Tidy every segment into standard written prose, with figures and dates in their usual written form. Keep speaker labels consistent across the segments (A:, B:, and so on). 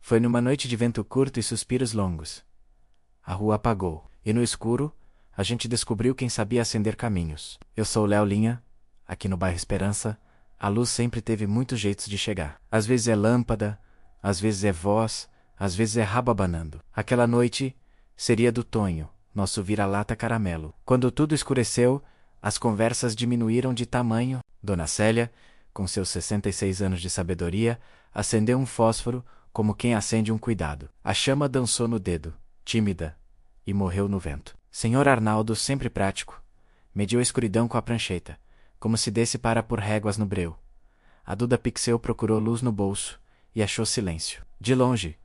A: Foi numa noite de vento curto e suspiros longos. A rua apagou, e no escuro, a gente descobriu quem sabia acender caminhos. Eu sou o Léo Linha, aqui no bairro Esperança, a luz sempre teve muitos jeitos de chegar. Às vezes é lâmpada, às vezes é voz, às vezes é rabo abanando. Aquela noite seria do Tonho, nosso vira-lata caramelo. Quando tudo escureceu, as conversas diminuíram de tamanho. Dona Célia, com seus 66 anos de sabedoria, acendeu um fósforo como quem acende um cuidado. A chama dançou no dedo, tímida, e morreu no vento. Senhor Arnaldo, sempre prático, mediu a escuridão com a prancheta, como se desse para pôr réguas no breu. A Duda Pixel procurou luz no bolso e achou silêncio. De longe,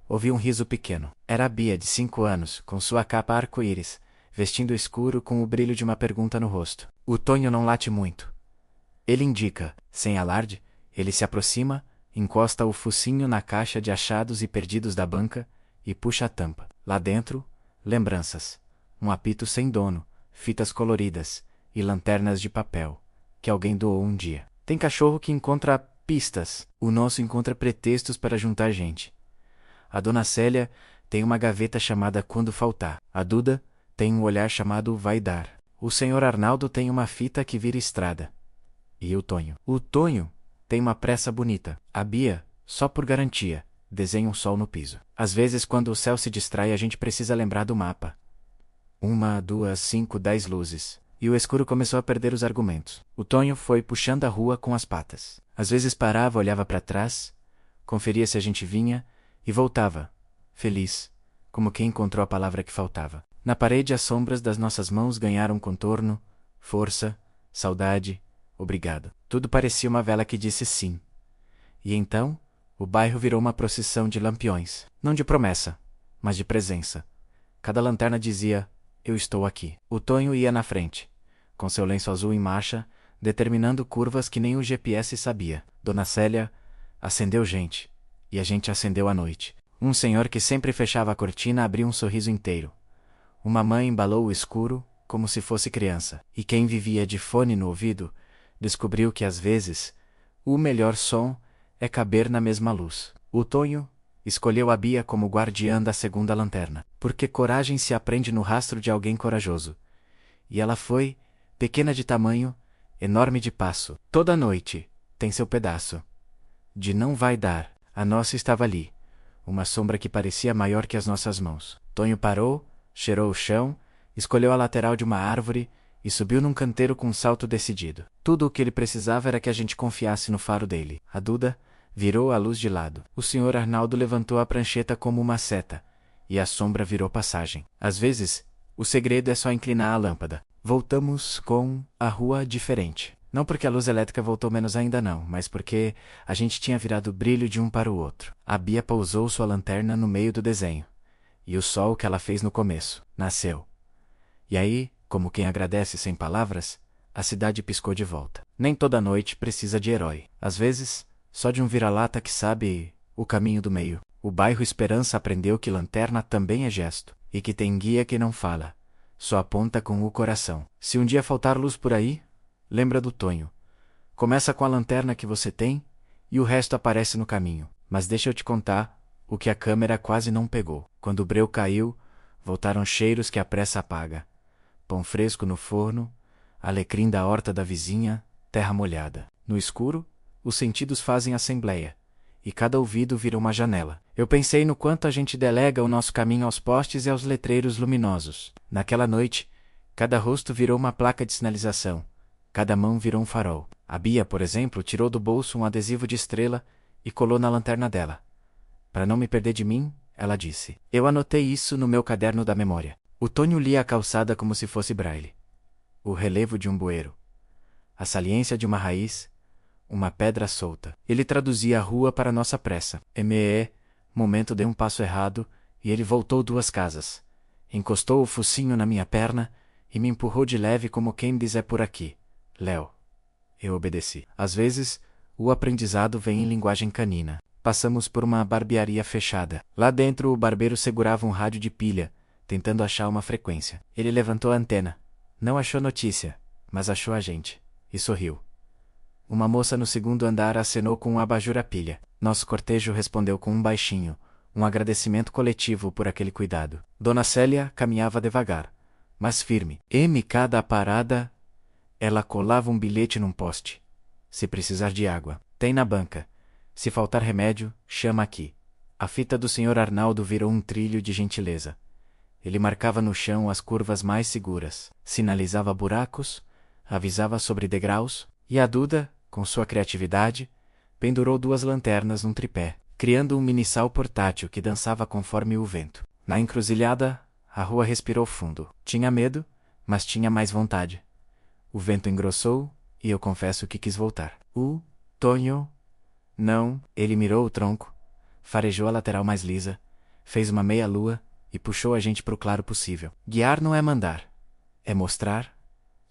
A: ouvi um riso pequeno. Era a Bia, de 5 anos, com sua capa arco-íris, vestindo escuro com o brilho de uma pergunta no rosto. O Tonho não late muito. Ele indica, sem alarde, ele se aproxima, encosta o focinho na caixa de achados e perdidos da banca e puxa a tampa. Lá dentro, lembranças. Um apito sem dono, fitas coloridas e lanternas de papel, que alguém doou um dia. Tem cachorro que encontra pistas, o nosso encontra pretextos para juntar gente. A Dona Célia tem uma gaveta chamada Quando Faltar. A Duda tem um olhar chamado Vai Dar. O Senhor Arnaldo tem uma fita que vira estrada. E o Tonho? O Tonho tem uma pressa bonita. A Bia, só por garantia, desenha um sol no piso. Às vezes, quando o céu se distrai, a gente precisa lembrar do mapa. 1, 2, 5, 10 luzes. E o escuro começou a perder os argumentos. O Tonho foi puxando a rua com as patas. Às vezes parava, olhava para trás, conferia se a gente vinha e voltava, feliz, como quem encontrou a palavra que faltava. Na parede, as sombras das nossas mãos ganharam contorno, força, saudade, obrigado. Tudo parecia uma vela que disse sim. E então, o bairro virou uma procissão de lampiões. Não de promessa, mas de presença. Cada lanterna dizia: eu estou aqui. O Tonho ia na frente, com seu lenço azul em marcha, determinando curvas que nem o GPS sabia. Dona Célia acendeu gente, e a gente acendeu a noite. Um senhor que sempre fechava a cortina abriu um sorriso inteiro. Uma mãe embalou o escuro, como se fosse criança. E quem vivia de fone no ouvido, descobriu que às vezes, o melhor som é caber na mesma luz. O Tonho escolheu a Bia como guardiã da segunda lanterna, porque coragem se aprende no rastro de alguém corajoso. E ela foi, pequena de tamanho, enorme de passo. Toda noite tem seu pedaço. De não vai dar, a nossa estava ali, uma sombra que parecia maior que as nossas mãos. Tonho parou, cheirou o chão, escolheu a lateral de uma árvore e subiu num canteiro com um salto decidido. Tudo o que ele precisava era que a gente confiasse no faro dele. A Duda virou a luz de lado. O Sr. Arnaldo levantou a prancheta como uma seta, e a sombra virou passagem. Às vezes, o segredo é só inclinar a lâmpada. Voltamos com a rua diferente. Não porque a luz elétrica voltou menos ainda não, mas porque a gente tinha virado o brilho de um para o outro. A Bia pousou sua lanterna no meio do desenho. E o sol que ela fez no começo nasceu. E aí, como quem agradece sem palavras, a cidade piscou de volta. Nem toda noite precisa de herói. Às vezes, só de um vira-lata que sabe o caminho do meio. O bairro Esperança aprendeu que lanterna também é gesto, e que tem guia que não fala, só aponta com o coração. Se um dia faltar luz por aí, lembra do Tonho. Começa com a lanterna que você tem, e o resto aparece no caminho. Mas deixa eu te contar o que a câmera quase não pegou. Quando o breu caiu, voltaram cheiros que a pressa apaga. Pão fresco no forno, alecrim da horta da vizinha, terra molhada. No escuro, os sentidos fazem assembleia, e cada ouvido vira uma janela. Eu pensei no quanto a gente delega o nosso caminho aos postes e aos letreiros luminosos. Naquela noite, cada rosto virou uma placa de sinalização, cada mão virou um farol. A Bia, por exemplo, tirou do bolso um adesivo de estrela e colou na lanterna dela. Para não me perder de mim, ela disse. Eu anotei isso no meu caderno da memória. O Tonho lia a calçada como se fosse braille. O relevo de um bueiro. A saliência de uma raiz. Uma pedra solta. Ele traduzia a rua para nossa pressa. Momento dei um passo errado, e ele voltou 2 casas. Encostou o focinho na minha perna e me empurrou de leve como quem diz é por aqui. Léo. Eu obedeci. Às vezes, o aprendizado vem em linguagem canina. Passamos por uma barbearia fechada. Lá dentro o barbeiro segurava um rádio de pilha, tentando achar uma frequência. Ele levantou a antena. Não achou notícia, mas achou a gente. E sorriu. Uma moça no 2º andar acenou com um abajur a pilha. Nosso cortejo respondeu com um baixinho. Um agradecimento coletivo por aquele cuidado. Dona Célia caminhava devagar, mas firme. Em cada parada, ela colava um bilhete num poste. Se precisar de água, tem na banca. Se faltar remédio, chama aqui. A fita do Sr. Arnaldo virou um trilho de gentileza. Ele marcava no chão as curvas mais seguras, sinalizava buracos, avisava sobre degraus, e a Duda, com sua criatividade, pendurou 2 lanternas num tripé, criando um mini-sal portátil que dançava conforme o vento. Na encruzilhada, a rua respirou fundo. Tinha medo, mas tinha mais vontade. O vento engrossou, e eu confesso que quis voltar. Tonho... Não, ele mirou o tronco, farejou a lateral mais lisa, fez uma meia-lua e puxou a gente pro claro possível. Guiar não é mandar, é mostrar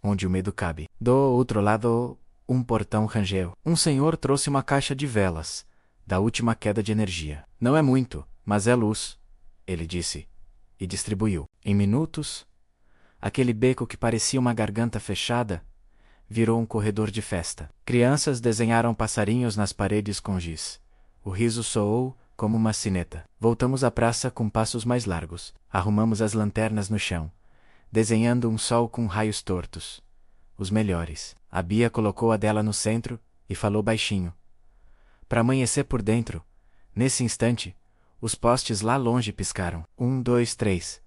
A: onde o medo cabe. Do outro lado, um portão rangeu. Um senhor trouxe uma caixa de velas, da última queda de energia. Não é muito, mas é luz, ele disse, e distribuiu. Em minutos, aquele beco que parecia uma garganta fechada virou um corredor de festa. Crianças desenharam passarinhos nas paredes com giz. O riso soou como uma sineta. Voltamos à praça com passos mais largos. Arrumamos as lanternas no chão, desenhando um sol com raios tortos. Os melhores. A Bia colocou a dela no centro e falou baixinho. Para amanhecer por dentro, nesse instante, os postes lá longe piscaram. 1, 2, 3.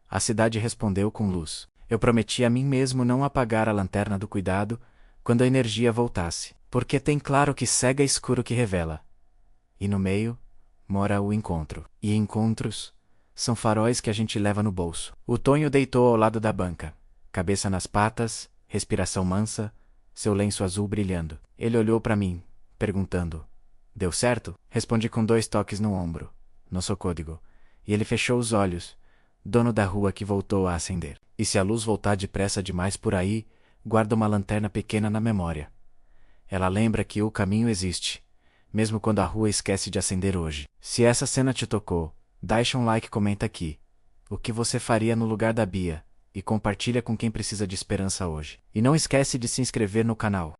A: A cidade respondeu com luz. Eu prometi a mim mesmo não apagar a lanterna do cuidado quando a energia voltasse, porque tem claro que cega escuro que revela. E no meio, mora o encontro. E encontros são faróis que a gente leva no bolso. O Tonho deitou ao lado da banca, cabeça nas patas, respiração mansa, seu lenço azul brilhando. Ele olhou para mim, perguntando: Deu certo? Respondi com 2 toques no ombro, nosso código, e ele fechou os olhos, dono da rua que voltou a acender. E se a luz voltar depressa demais por aí, guarda uma lanterna pequena na memória. Ela lembra que o caminho existe, mesmo quando a rua esquece de acender hoje. Se essa cena te tocou, deixa um like e comenta aqui o que você faria no lugar da Bia, e compartilha com quem precisa de esperança hoje. E não esquece de se inscrever no canal.